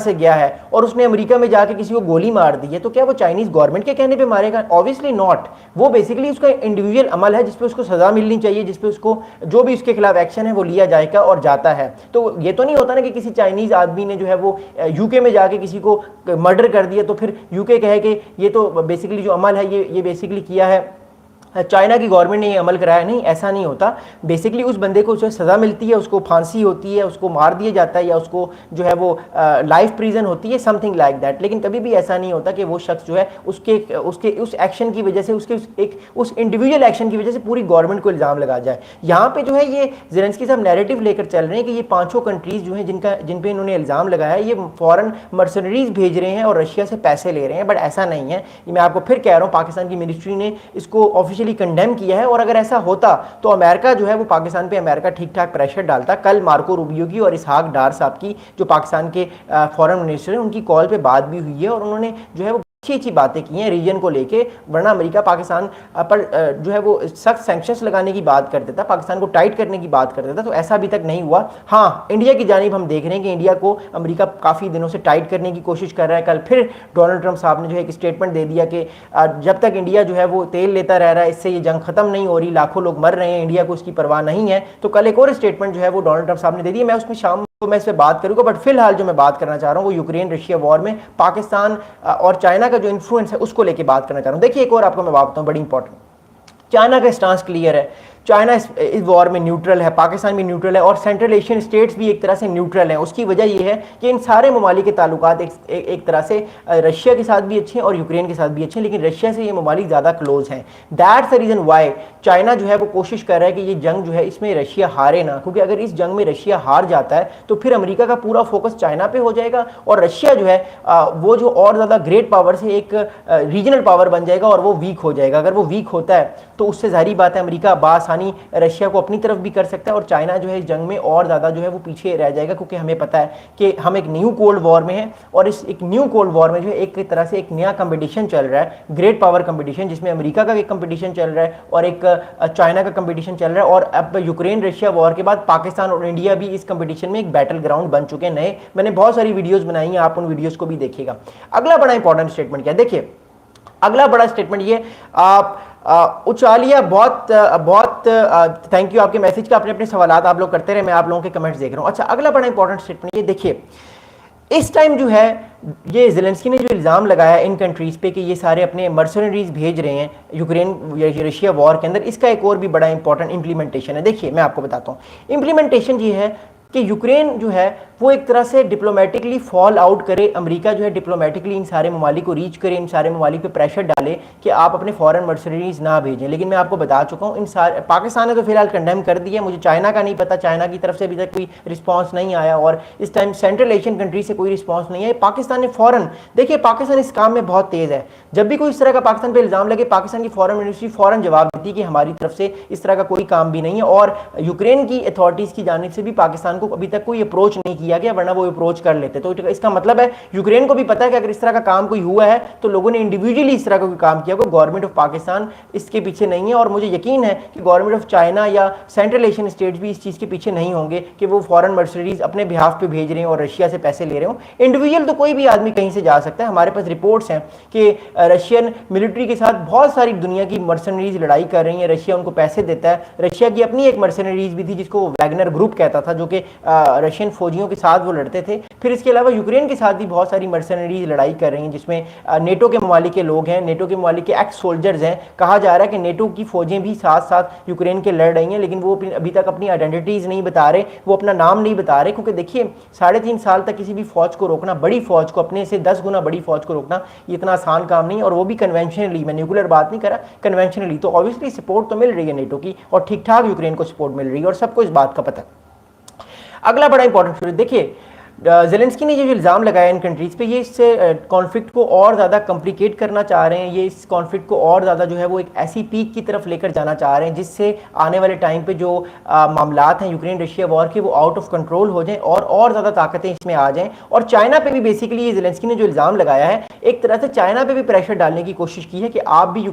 से गया है और उसने अमेरिका में जाके किसी को गोली मार दी है, तो क्या वो चाइनीज गवर्नमेंट के कहने पे मारेगा? Obviously not. वो बेसिकली उसका इंडिविजुअल अमल है जिसपे उसको सजा मिलनी चाहिए, जिसपे उसको जो भी उसके खिलाफ एक्शन है वो लिया जाएगा और जाता है। तो ये तो नहीं होता ना कि किसी चाइनीज आदमी ने जो है वो यूके में जाके किसी को मर्डर कर दिया तो फिर यूके कहे कि ये तो बेसिकली जो अमल है ये बेसिकली किया है चाइना की गवर्नमेंट ने ये अमल कराया। नहीं, ऐसा नहीं होता। बेसिकली उस बंदे को जो सज़ा मिलती है, उसको फांसी होती है, उसको मार दिया जाता है या उसको जो है वो लाइफ प्रिजन होती है, समथिंग लाइक दैट। लेकिन कभी भी ऐसा नहीं होता कि वो शख्स जो है उसके उस एक्शन की वजह से, उस इंडिविजुअल एक्शन की वजह से पूरी गवर्नमेंट को इल्ज़ाम लगा जाए। यहाँ पे जो है ये ज़ेलेंस्की साहब नैरेटिव लेकर चल रहे हैं कि ये 5 कंट्रीज़ जो हैं जिन पे इन्होंने इल्ज़ाम लगाया है, ये फॉरेन मर्सनरीज भेज रहे हैं और रशिया से पैसे ले रहे हैं। बट ऐसा नहीं है। मैं आपको फिर कह रहा हूँ, पाकिस्तान की मिनिस्ट्री ने इसको ऑफिशियली कंडेम किया है। और अगर ऐसा होता तो अमेरिका जो है वो पाकिस्तान पे अमेरिका ठीक ठाक प्रेशर डालता। कल मार्को रूबियो की और इसहाक डार साहब की, जो पाकिस्तान के फॉरेन मिनिस्टर हैं, उनकी कॉल पे बात भी हुई है और उन्होंने जो है वो अच्छी अच्छी बातें की हैं रीजन को लेके। वरना अमेरिका पाकिस्तान पर जो है वो सख्त सैंक्शंस लगाने की बात कर देता, पाकिस्तान को टाइट करने की बात कर देता। तो ऐसा अभी तक नहीं हुआ। हाँ, इंडिया की जानिब हम देख रहे हैं कि इंडिया को अमेरिका काफ़ी दिनों से टाइट करने की कोशिश कर रहा है। कल फिर डोनाल्ड ट्रंप साहब ने जो है एक स्टेटमेंट दे दिया कि जब तक इंडिया जो है वो तेल लेता रह रहा है, इससे ये जंग खत्म नहीं हो रही, लाखों लोग मर रहे हैं, इंडिया को इसकी परवाह नहीं है। तो कल एक और स्टेटमेंट जो है वो डोनाल्ड ट्रंप साहब ने दे दी। मैं उसमें शाम तो मैं इस पर बात करूंगा। बट फिलहाल जो मैं बात करना चाह रहा हूं वो यूक्रेन रशिया वॉर में पाकिस्तान और चाइना का जो इन्फ्लुएंस है उसको लेके बात करना चाह रहा हूं। देखिए, एक और आपको मैं बात बताऊं बड़ी इंपॉर्टेंट। चाइना का स्टांस क्लियर है। चाइना इस वॉर में न्यूट्रल है, पाकिस्तान भी न्यूट्रल है और सेंट्रल एशियन स्टेट्स भी एक तरह से न्यूट्रल हैं। उसकी वजह यह है कि इन सारे ममालिक के ताल्लुकात एक तरह से रशिया के साथ भी अच्छे हैं और यूक्रेन के साथ भी अच्छे हैं, लेकिन रशिया से ये ममालिक ज़्यादा क्लोज हैं। That's the reason why China जो है वो कोशिश कर रहा है कि ये जंग जो है इसमें रशिया हारे ना, क्योंकि अगर इस जंग में रशिया हार जाता है तो फिर अमेरिका का पूरा फोकस चाइना पे हो जाएगा और रशिया जो है वो जो और ज़्यादा ग्रेट पावर से एक रीजनल पावर बन जाएगा और वो वीक हो जाएगा। अगर वो वीक होता है तो उससे जाहिर बात है अमेरिका बासानी रशिया को अपनी तरफ भी कर सकता है और चाइना जो है इस जंग में और ज़्यादा जो है वो पीछे रह जाएगा, क्योंकि हमें पता है कि हम एक न्यू कोल्ड वॉर में हैं और इस एक न्यू कोल्ड वॉर में जो है एक तरह से एक नया कंपटीशन चल रहा है, ग्रेट पावर कंपटीशन, जिसमें अमेरिका का एक कंपटीशन चल रहा है और एक चाइना का कंपटीशन चल रहा है। और अब यूक्रेन रशिया वॉर के बाद पाकिस्तान और इंडिया भी इस कंपटीशन में एक बैटल ग्राउंड बन चुके हैं नए। मैंने बहुत सारी वीडियोज़ बनाई हैं, आप उन वीडियोज़ को भी देखिएगा। अगला बड़ा इंपॉर्टेंट स्टेटमेंट क्या है, देखिए अगला बड़ा स्टेटमेंट ये उचालिया बहुत थैंक यू आपके मैसेज का, अपने अपने सवालात आप लोग करते रहे, मैं आप लोगों के कमेंट्स देख रहा हूँ। अच्छा, अगला बड़ा इंपॉर्टेंट स्टेटमेंट ये देखिए, इस टाइम जो है ये ज़ेलेंस्की ने जो इल्ज़ाम लगाया इन कंट्रीज़ पे कि ये सारे अपने मर्सनरीज भेज रहे हैं यूक्रेन रशिया वॉर के अंदर, इसका एक और भी बड़ा इंपॉर्टेंट इंप्लीमेंटेशन है। देखिए मैं आपको बताता हूँ, इंप्लीमेंटेशन ये है कि यूक्रेन जो है वो एक तरह से डिप्लोमेटिकली फॉल आउट करे, अमेरिका जो है डिप्लोमेटिकली इन सारे ममालिक को रीच करे, इन सारे ममालिक पे प्रेशर डाले कि आप अपने फॉरेन मर्सनरीज ना भेजें। लेकिन मैं आपको बता चुका हूँ, इन सारे पाकिस्तान ने तो फिलहाल कंडेम कर दिया, मुझे चाइना का नहीं पता, चाइना की तरफ से अभी तक कोई रिस्पॉन्स नहीं आया और इस टाइम सेंट्रल एशियन कंट्री से कोई रिस्पॉन्स नहीं है। पाकिस्तान ने फ़ौरन, देखिए पाकिस्तान इस काम में बहुत तेज़ है, जब भी कोई इस तरह का पाकिस्तान पर इल्ज़ाम लगे पाकिस्तान की फॉरेन मिनिस्ट्री फ़ौरन जवाब देती है कि हमारी तरफ से इस तरह का कोई काम भी नहीं है। और यूक्रेन की अथॉरिटीज़ की जानिब से भी पाकिस्तान को अभी तक कोई अप्रोच नहीं किया गया, वरना वो अप्रोच कर लेते। तो इसका मतलब है यूक्रेन को भी पता है कि अगर इस तरह का काम कोई हुआ है तो लोगों ने इंडिविजुअली इस तरह का कोई काम किया, कोई गवर्नमेंट ऑफ पाकिस्तान इसके पीछे नहीं है। और मुझे यकीन है कि गवर्नमेंट ऑफ चाइना या सेंट्रल एशियन स्टेट्स भी इस चीज़ के पीछे नहीं होंगे कि वो फॉरेन मर्सनरीज अपने बिहाफ पे भेज रहे हैं और रशिया से पैसे ले रहे हो। इंडिविजुअल तो कोई भी आदमी कहीं से जा सकता है। हमारे पास रिपोर्ट्स हैं कि रशियन मिलिट्री के साथ बहुत सारी दुनिया की मर्सनरीज लड़ाई कर रही हैं, रशिया उनको पैसे देता है। रशिया की अपनी एक मर्सनरीज भी थी जिसको वैगनर ग्रुप कहता था, जो कि रशियन फौजियों के साथ वो लड़ते थे। फिर इसके अलावा यूक्रेन के साथ भी बहुत सारी मर्सनरीज लड़ाई कर रही हैं, जिसमें नेटो के ममालिक के लोग हैं, नेटो के ममालिक के एक्स सोल्जर्स हैं। कहा जा रहा है कि नेटो की फौजें भी साथ साथ यूक्रेन के लड़ रही हैं, लेकिन वो अभी तक अपनी आइडेंटिटीज़ नहीं बता रहे, वो अपना नाम नहीं बता रहे। क्योंकि देखिए 3.5 साल तक किसी भी फौज को रोकना, बड़ी फौज को, अपने से 10 गुना बड़ी फौज को रोकना, ये इतना आसान काम नहीं, और वो भी कन्वेंशनली, मैं न्यूक्लियर बात नहीं कर रहा, कन्वेंशनली। तो ऑब्वियसली सपोर्ट तो मिल रही है नेटो की और ठीक ठाक यूक्रेन को सपोर्ट मिल रही है और सबको इस बात का पता है। अगला बड़ा इंपॉर्टेंट, देखिए ज़ेलेंस्की ने जो इल्ज़ाम लगाया इन कंट्रीज़ पे, ये इससे कॉन्फ्लिक्ट को और ज़्यादा कॉम्प्लिकेट करना चाह रहे हैं। ये इस कॉन्फ्लिक्ट को और ज़्यादा जो है वो एक ऐसी पीक की तरफ लेकर जाना चाह रहे हैं जिससे आने वाले टाइम पे जो मामलात हैं यूक्रेन रशिया वॉर के, वो आउट ऑफ कंट्रोल हो जाएं और ज़्यादा ताकतें इसमें आ जाएं। और चाइना पे भी बेसिकली ये ज़ेलेंस्की ने जो इल्ज़ाम लगाया है, एक तरह से चाइना पे भी प्रेशर डालने की कोशिश की है कि आप भी